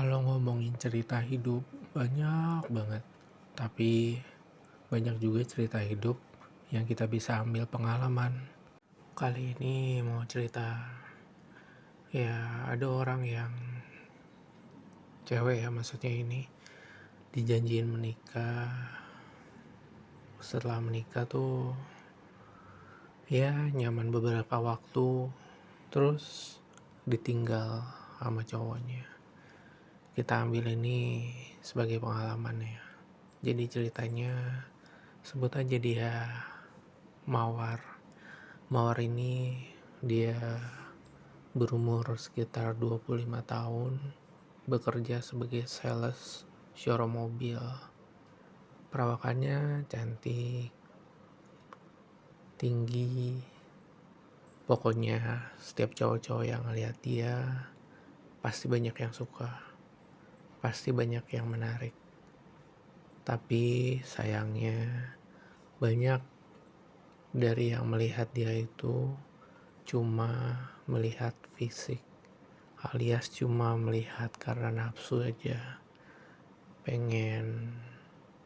Kalau ngomongin cerita hidup, banyak banget. Tapi banyak juga cerita hidup yang kita bisa ambil pengalaman. Kali ini mau cerita, ya ada orang yang cewek ya maksudnya ini, dijanjiin menikah. Setelah menikah tuh ya nyaman beberapa waktu, terus ditinggal sama cowoknya. Kita ambil ini sebagai pengalaman ya. Jadi ceritanya sebut aja dia Mawar. Mawar ini dia berumur sekitar 25 tahun, bekerja sebagai sales showroom mobil. Perawakannya cantik, tinggi. Pokoknya setiap cowok-cowok yang ngeliat dia pasti banyak yang suka, pasti banyak yang menarik. Tapi sayangnya banyak dari yang melihat dia itu cuma melihat fisik, alias cuma melihat karena nafsu aja, pengen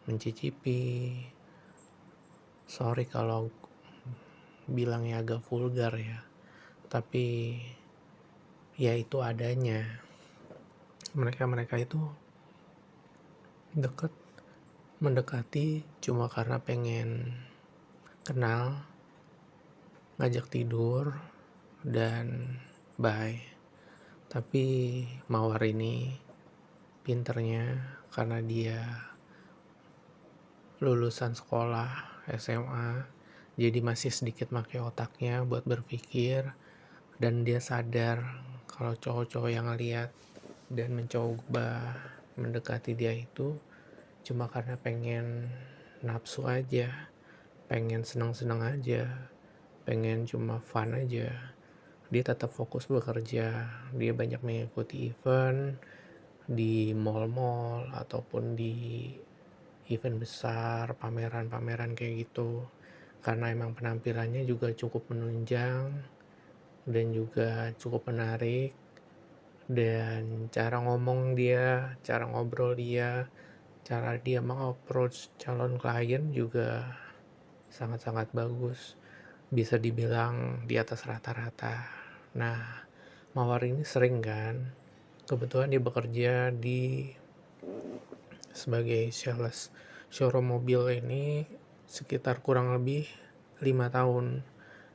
mencicipi. Sorry kalau bilangnya agak vulgar ya, tapi ya itu adanya. Mereka itu mendekati cuma karena pengen kenal, ngajak tidur, dan bye. Tapi Mawar ini pinternya karena dia lulusan sekolah SMA, jadi masih sedikit pakai otaknya buat berpikir, dan dia sadar kalau cowok-cowok yang lihat dan mencoba mendekati dia itu cuma karena pengen nafsu aja, pengen senang-senang aja, pengen cuma fun aja. Dia tetap fokus bekerja, dia banyak mengikuti event di mall-mall ataupun di event besar, pameran-pameran kayak gitu. Karena emang penampilannya juga cukup menunjang dan juga cukup menarik, dan cara ngomong dia, cara ngobrol dia, cara dia meng-approach calon klien juga sangat-sangat bagus. Bisa dibilang di atas rata-rata. Nah, Mawar ini sering kan, kebetulan dia bekerja di sebagai sales showroom mobil ini sekitar kurang lebih 5 tahun.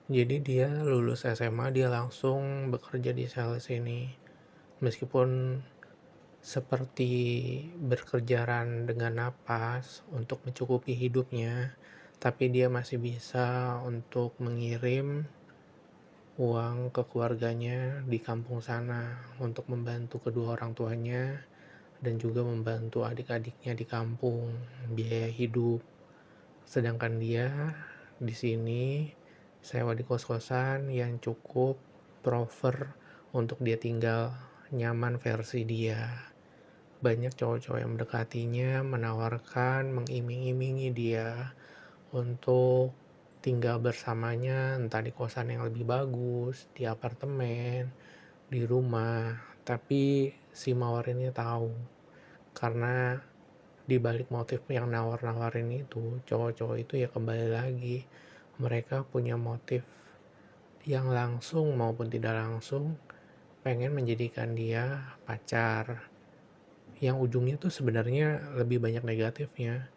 Jadi dia lulus SMA, dia langsung bekerja di sales ini. Meskipun seperti berkejaran dengan napas untuk mencukupi hidupnya, tapi dia masih bisa untuk mengirim uang ke keluarganya di kampung sana untuk membantu kedua orang tuanya dan juga membantu adik-adiknya di kampung biaya hidup. Sedangkan dia di sini sewa di kos-kosan yang cukup proper untuk dia tinggal, nyaman versi dia. Banyak cowok-cowok yang mendekatinya, menawarkan, mengiming-imingi dia untuk tinggal bersamanya, entah di kosan yang lebih bagus, di apartemen, di rumah. Tapi si Mawar ini tahu, karena di balik motif yang nawar-nawarin itu, cowok-cowok itu ya kembali lagi, mereka punya motif yang langsung maupun tidak langsung pengen menjadikan dia pacar, yang ujungnya tuh sebenarnya lebih banyak negatifnya.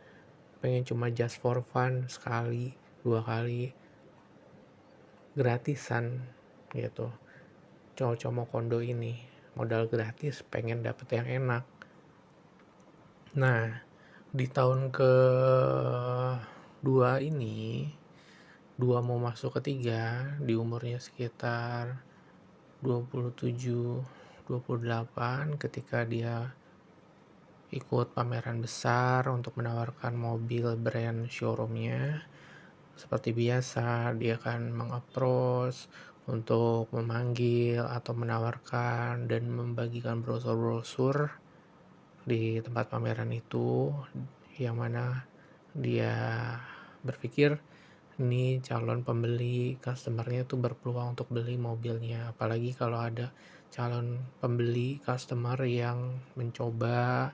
Pengen cuma just for fun sekali, 2 kali, gratisan gitu. Cowok-cowok mau kondo ini modal gratis, pengen dapet yang enak. Nah, di tahun ke 2 ini, 2 mau masuk ketiga, di umurnya sekitar 27, 28, ketika dia ikut pameran besar untuk menawarkan mobil brand showroomnya. Seperti biasa, dia akan meng-approach untuk memanggil atau menawarkan dan membagikan brosur-brosur di tempat pameran itu, yang mana dia berpikir ini calon pembeli, customernya tuh berpeluang untuk beli mobilnya. Apalagi kalau ada calon pembeli, customer yang mencoba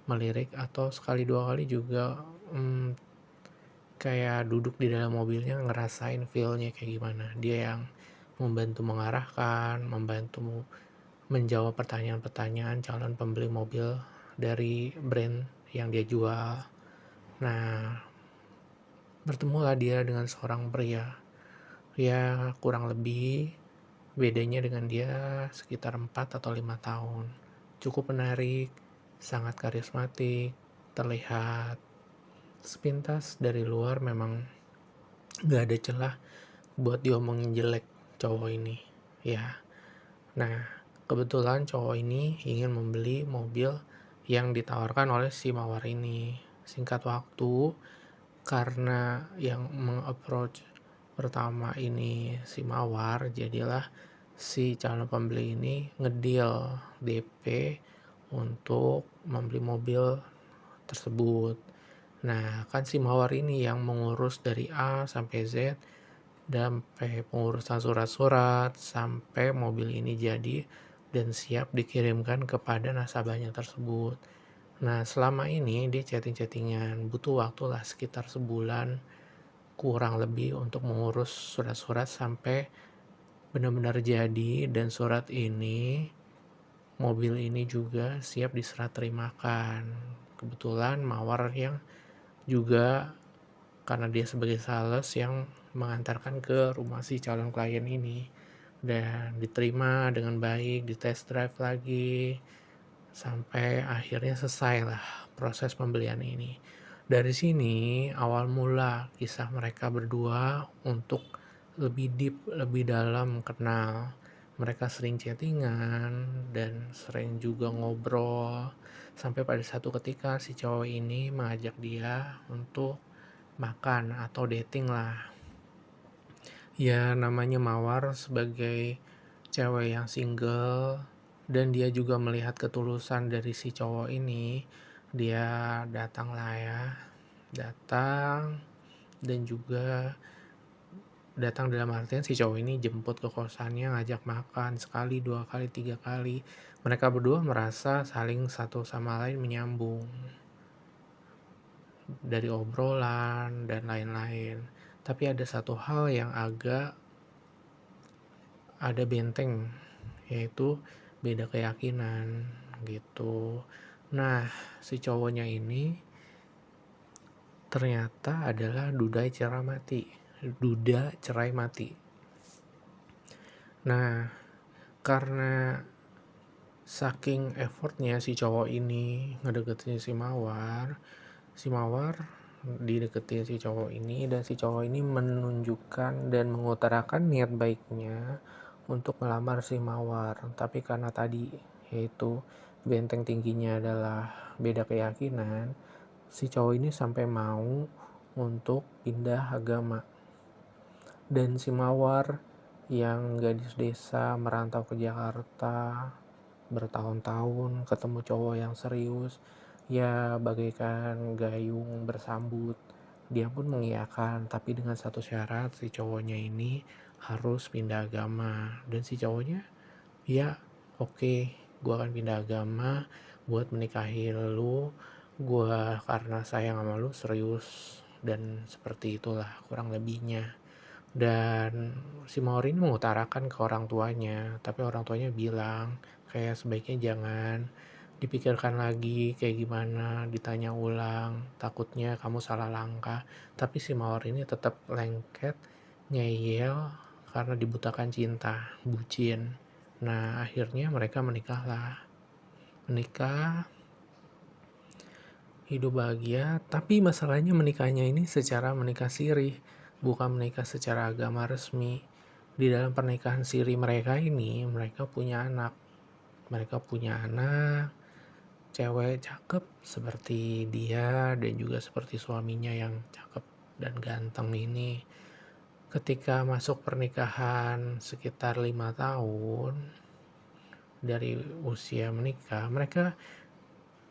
melirik atau sekali dua kali juga kayak duduk di dalam mobilnya ngerasain feel-nya kayak gimana. Dia yang membantu mengarahkan, membantu menjawab pertanyaan-pertanyaan calon pembeli mobil dari brand yang dia jual. Nah, bertemulah dia dengan seorang pria. Ya, kurang lebih bedanya dengan dia sekitar 4 atau 5 tahun. Cukup menarik, sangat karismatik, terlihat sepintas dari luar memang gak ada celah buat diomongin jelek cowok ini. Ya, nah kebetulan cowok ini ingin membeli mobil yang ditawarkan oleh si Mawar ini. Singkat waktu, karena yang meng-approach pertama ini si Mawar, jadilah si calon pembeli ini ngedeal DP untuk membeli mobil tersebut. Nah, kan si Mawar ini yang mengurus dari A sampai Z, sampai pengurusan surat-surat, sampai mobil ini jadi dan siap dikirimkan kepada nasabahnya tersebut. Nah, selama ini dia chatting-chattingan, butuh waktu lah sekitar sebulan kurang lebih untuk mengurus surat-surat sampai benar-benar jadi, dan surat ini, mobil ini juga siap diserah terimakan. Kebetulan Mawar yang juga karena dia sebagai sales yang mengantarkan ke rumah si calon klien ini, dan diterima dengan baik, di test drive lagi sampai akhirnya selesai lah proses pembelian ini. Dari sini awal mula kisah mereka berdua untuk lebih deep, lebih dalam kenal. Mereka sering chattingan dan sering juga ngobrol sampai pada satu ketika si cowok ini mengajak dia untuk makan atau dating lah. Ya, namanya Mawar sebagai cewek yang single, dan dia juga melihat ketulusan dari si cowok ini, dia datang lah ya, datang, dan juga datang dalam artian si cowok ini jemput ke kosannya, ngajak makan sekali, dua kali, tiga kali. Mereka berdua merasa saling satu sama lain menyambung dari obrolan dan lain-lain. Tapi ada satu hal yang agak ada benteng, yaitu beda keyakinan gitu. Nah, si cowoknya ini ternyata adalah duda cerai mati. Nah, karena saking effortnya si cowok ini ngedeketin si Mawar dideketin si cowok ini, dan si cowok ini menunjukkan dan mengutarakan niat baiknya untuk melamar si Mawar. Tapi karena tadi yaitu benteng tingginya adalah beda keyakinan, si cowok ini sampai mau untuk pindah agama. Dan si Mawar yang gadis desa merantau ke Jakarta bertahun-tahun, ketemu cowok yang serius, ya bagaikan gayung bersambut. Dia pun mengiyakan, tapi dengan satu syarat, si cowoknya ini harus pindah agama. Dan si cowoknya, ya oke, gue akan pindah agama buat menikahi lu, gue karena sayang sama lu, serius. Dan seperti itulah kurang lebihnya. Dan si Mawar ini mengutarakan ke orang tuanya, tapi orang tuanya bilang kayak sebaiknya jangan dipikirkan lagi kayak gimana, ditanya ulang, takutnya kamu salah langkah. Tapi si Mawar ini tetap lengket, ngeyel karena dibutakan cinta, bucin. Nah, akhirnya mereka menikah, hidup bahagia. Tapi masalahnya menikahnya ini secara menikah siri, bukan menikah secara agama resmi. Di dalam pernikahan siri mereka ini, mereka punya anak, cewek cakep seperti dia dan juga seperti suaminya yang cakep dan ganteng ini. Ketika masuk pernikahan sekitar 5 tahun dari usia menikah, mereka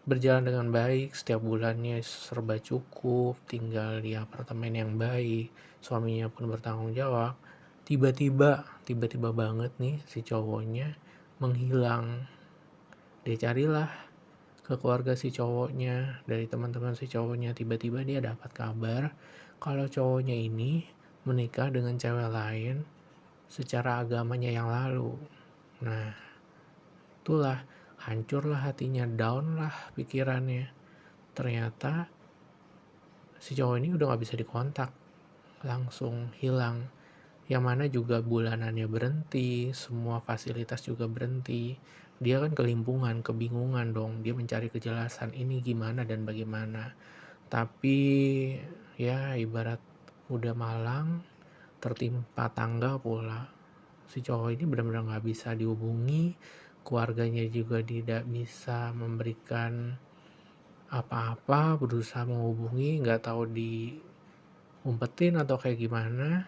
berjalan dengan baik, setiap bulannya serba cukup, tinggal di apartemen yang baik, suaminya pun bertanggung jawab. Tiba-tiba banget nih si cowoknya menghilang. Dia carilah ke keluarga si cowoknya, dari teman-teman si cowoknya. Tiba-tiba dia dapat kabar kalau cowoknya ini menikah dengan cewek lain secara agamanya yang lalu. Nah, itulah, hancurlah hatinya, down lah pikirannya. Ternyata si cowok ini udah gak bisa dikontak, langsung hilang. Yang mana juga bulanannya berhenti, semua fasilitas juga berhenti. Dia kan kelimpungan, kebingungan dong. Dia mencari kejelasan ini gimana dan bagaimana. Tapi ya ibarat udah malang, tertimpa tangga pula. Si cowok ini benar-benar gak bisa dihubungi. Keluarganya juga tidak bisa memberikan apa-apa, berusaha menghubungi, gak tahu diumpetin atau kayak gimana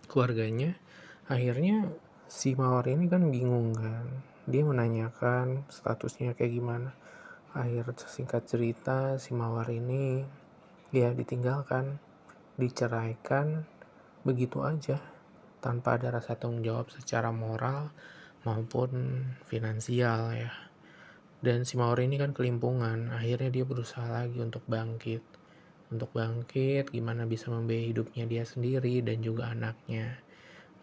keluarganya. Akhirnya si Mawar ini kan bingung kan, dia menanyakan statusnya kayak gimana. Akhir singkat cerita, si Mawar ini ya ditinggalkan, diceraikan begitu aja, tanpa ada rasa tanggung jawab secara moral maupun finansial ya. Dan si Mawar ini kan kelimpungan, akhirnya dia berusaha lagi untuk bangkit. Gimana bisa membiayai hidupnya dia sendiri dan juga anaknya.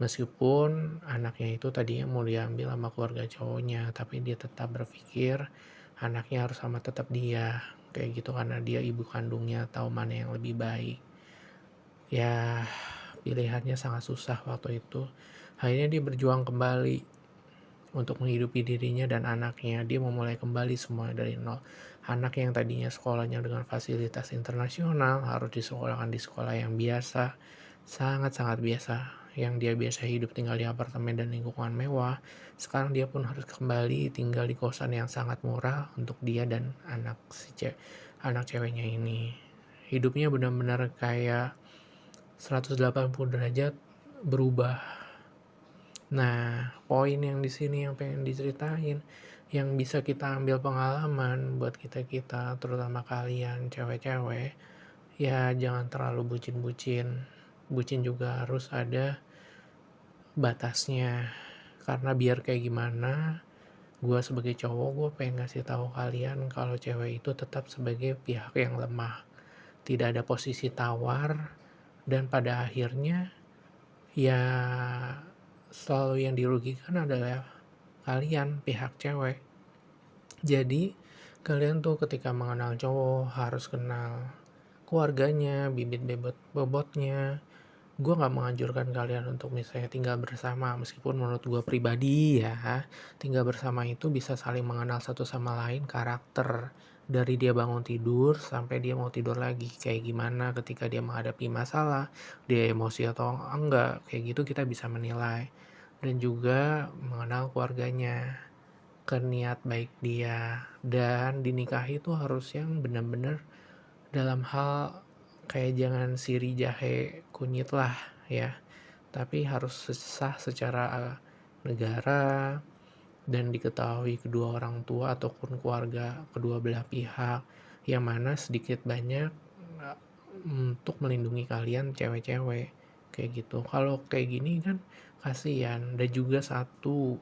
Meskipun anaknya itu tadinya mau diambil sama keluarga cowoknya, tapi dia tetap berpikir anaknya harus sama tetap dia. Kayak gitu, karena dia ibu kandungnya tahu mana yang lebih baik. Ya, pilihannya sangat susah waktu itu. Akhirnya dia berjuang kembali untuk menghidupi dirinya dan anaknya. Dia memulai kembali semua dari nol. Anak yang tadinya sekolahnya dengan fasilitas internasional harus disekolahkan di sekolah yang biasa, sangat-sangat biasa, yang dia biasa hidup tinggal di apartemen dan lingkungan mewah. Sekarang dia pun harus kembali tinggal di kosan yang sangat murah untuk dia dan anak ceweknya ini. Hidupnya benar-benar kayak 180 derajat berubah. Nah, poin yang di sini yang pengen diceritain, yang bisa kita ambil pengalaman buat kita-kita, terutama kalian cewek-cewek, ya jangan terlalu bucin-bucin. Bucin juga harus ada batasnya. Karena biar kayak gimana, gue sebagai cowok, gue pengen ngasih tahu kalian kalau cewek itu tetap sebagai pihak yang lemah. Tidak ada posisi tawar, dan pada akhirnya ya selalu yang dirugikan adalah kalian, pihak cewek. Jadi kalian tuh ketika mengenal cowok harus kenal keluarganya, bibit bobotnya. Gue gak menganjurkan kalian untuk misalnya tinggal bersama, meskipun menurut gue pribadi ya, tinggal bersama itu bisa saling mengenal satu sama lain karakter. Dari dia bangun tidur sampai dia mau tidur lagi, kayak gimana ketika dia menghadapi masalah, dia emosi atau enggak, kayak gitu kita bisa menilai. Dan juga mengenal keluarganya, ke niat baik dia. Dan dinikahi itu harus yang benar-benar dalam hal kayak jangan siri jahe kunyit lah ya, tapi harus sah secara negara dan diketahui kedua orang tua ataupun keluarga kedua belah pihak, yang mana sedikit banyak untuk melindungi kalian cewek-cewek kayak gitu. Kalau kayak gini kan kasihan. Dan juga satu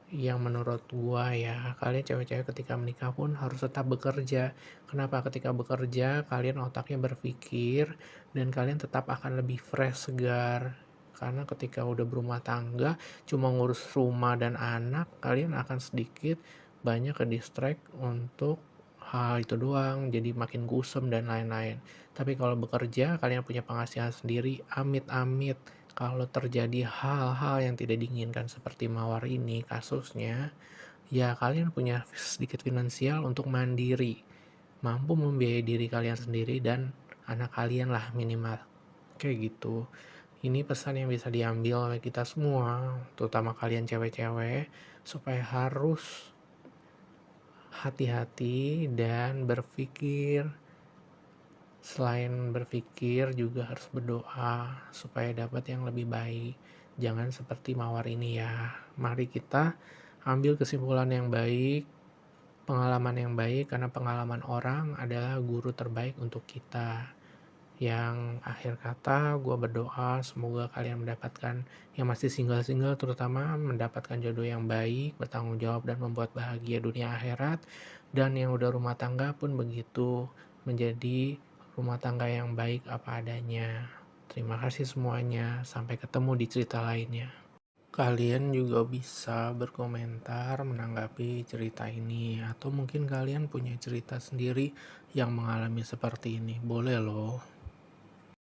yang menurut gua ya, kalian cewek-cewek ketika menikah pun harus tetap bekerja. Kenapa? Ketika bekerja kalian otaknya berpikir dan kalian tetap akan lebih fresh, segar. Karena ketika udah berumah tangga cuma ngurus rumah dan anak, kalian akan sedikit banyak ke distract untuk hal itu doang, jadi makin kusem dan lain-lain. Tapi kalau bekerja kalian punya penghasilan sendiri, amit-amit kalau terjadi hal-hal yang tidak diinginkan seperti Mawar ini kasusnya, ya kalian punya sedikit finansial untuk mandiri, mampu membiayai diri kalian sendiri dan anak kalian lah minimal. Kayak gitu. Ini pesan yang bisa diambil oleh kita semua, terutama kalian cewek-cewek, supaya harus hati-hati dan berpikir. Selain berpikir juga harus berdoa supaya dapat yang lebih baik. Jangan seperti Mawar ini ya. Mari kita ambil kesimpulan yang baik, pengalaman yang baik, karena pengalaman orang adalah guru terbaik untuk kita. Yang akhir kata, gue berdoa semoga kalian mendapatkan, yang masih single-single terutama, mendapatkan jodoh yang baik, bertanggung jawab dan membuat bahagia dunia akhirat. Dan yang udah rumah tangga pun begitu, menjadi rumah tangga yang baik apa adanya. Terima kasih semuanya, sampai ketemu di cerita lainnya. Kalian juga bisa berkomentar menanggapi cerita ini, atau mungkin kalian punya cerita sendiri yang mengalami seperti ini. Boleh loh.